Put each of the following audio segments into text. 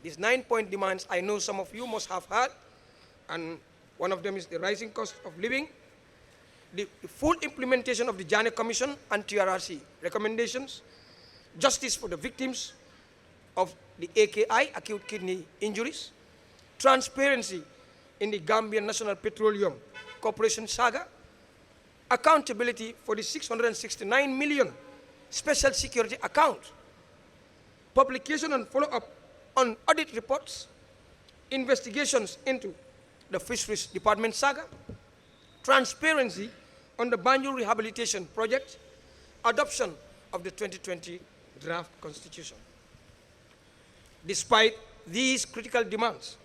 These 9-point demands, I know some of you must have heard, and one of them is the rising cost of living, the full implementation of the Janneh Commission and TRRC recommendations, justice for the victims of the AKI, acute kidney injuries, transparency in the Gambian National Petroleum Corporation saga, accountability for the 669 million special security account, publication and follow-up on audit reports, investigations into the Fisheries Department saga, transparency on the Banjul Rehabilitation Project, adoption of the 2020 draft constitution. Despite these critical demands,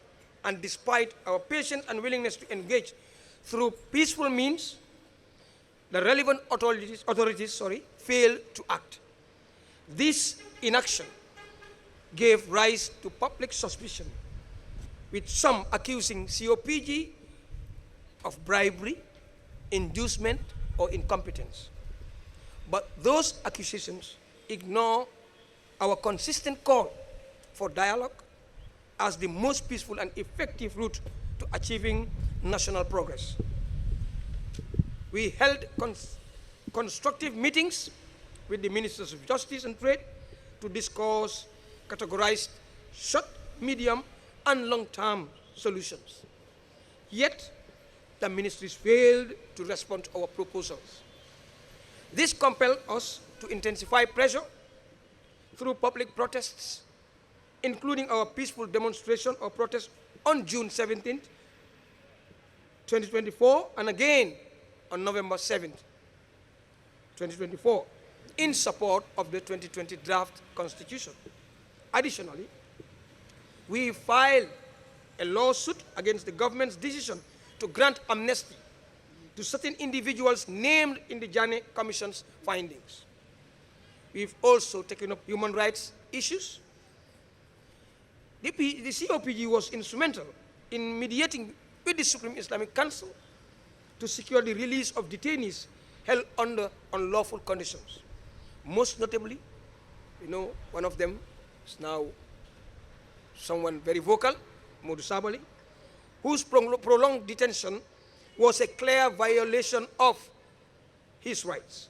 and despite our patience and willingness to engage through peaceful means, the relevant authorities failed to act. This inaction gave rise to public suspicion, with some accusing CoPG of bribery, inducement, or incompetence. But those accusations ignore our consistent call for dialogue as the most peaceful and effective route to achieving national progress. We held constructive meetings with the Ministers of Justice and Trade to discuss categorized short, medium, and long-term solutions. Yet, the ministries failed to respond to our proposals. This compelled us to intensify pressure through public protests, including our peaceful demonstration or protest on June 17th, 2024, and again on November 7th, 2024, in support of the 2020 draft constitution. Additionally, we filed a lawsuit against the government's decision to grant amnesty to certain individuals named in the Janneh Commission's findings. We've also taken up human rights issues. The CoPG was instrumental in mediating with the Supreme Islamic Council to secure the release of detainees held under unlawful conditions. Most notably, one of them is now someone very vocal, Modu Sabali, whose prolonged detention was a clear violation of his rights.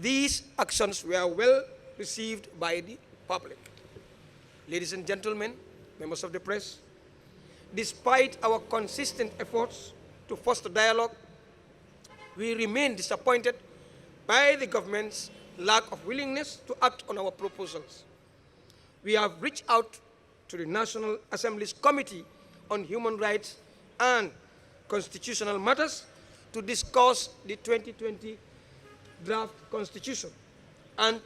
These actions were well received by the public. Ladies and gentlemen, members of the press, despite our consistent efforts to foster dialogue, we remain disappointed by the government's lack of willingness to act on our proposals. We have reached out to the National Assembly's Committee on Human Rights and Constitutional Matters to discuss the 2020 draft constitution and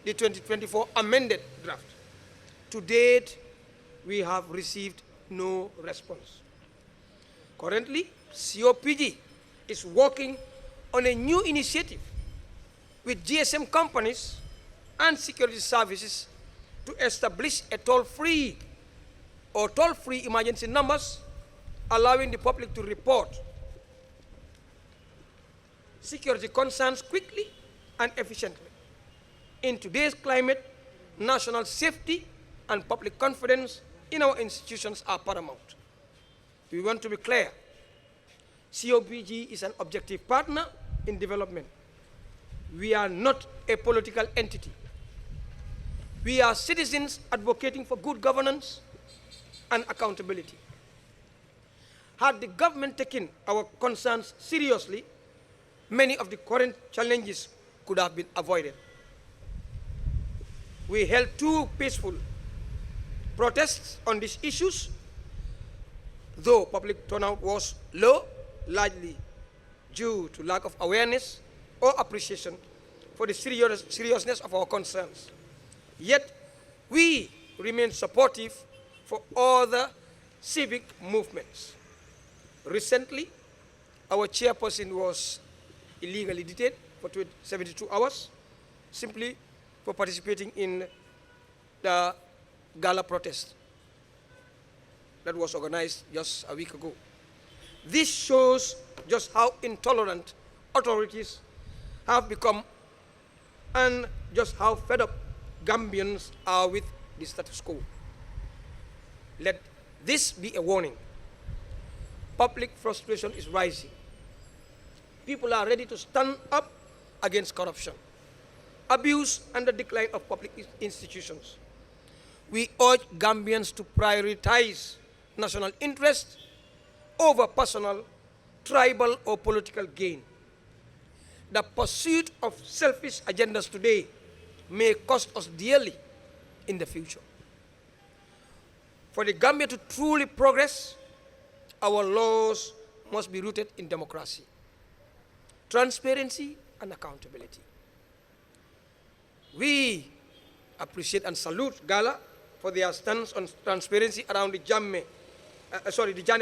the 2024 amended draft. To date, we have received no response. Currently, CoPG is working on a new initiative with GSM companies and security services to establish a toll-free emergency numbers, allowing the public to report security concerns quickly and efficiently. In today's climate, national safety and public confidence in our institutions are paramount. We want to be clear. CoPG is an objective partner in development. We are not a political entity. We are citizens advocating for good governance and accountability. Had the government taken our concerns seriously, many of the current challenges could have been avoided. We held 2 peaceful protests on these issues, though public turnout was low, largely due to lack of awareness or appreciation for the seriousness of our concerns. Yet, we remain supportive for other civic movements. Recently, our chairperson was illegally detained for 72 hours, simply for participating in the gala protest that was organized just a week ago. This shows just how intolerant authorities have become and just how fed up Gambians are with the status quo. Let this be a warning. Public frustration is rising. People are ready to stand up against corruption, abuse, and the decline of public institutions. We urge Gambians to prioritize national interest over personal, tribal, or political gain. The pursuit of selfish agendas today may cost us dearly in the future. For the Gambia to truly progress, our laws must be rooted in democracy, transparency, and accountability. We appreciate and salute Gala for their stance on transparency around the Janneh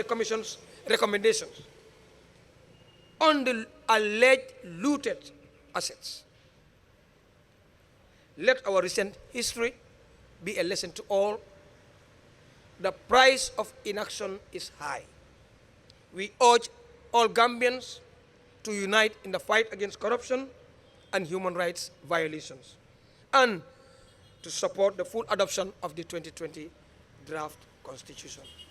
Commission's recommendations on the alleged looted assets. Let our recent history be a lesson to all. The price of inaction is high. We urge all Gambians to unite in the fight against corruption and human rights violations, and to support the full adoption of the 2020 draft constitution.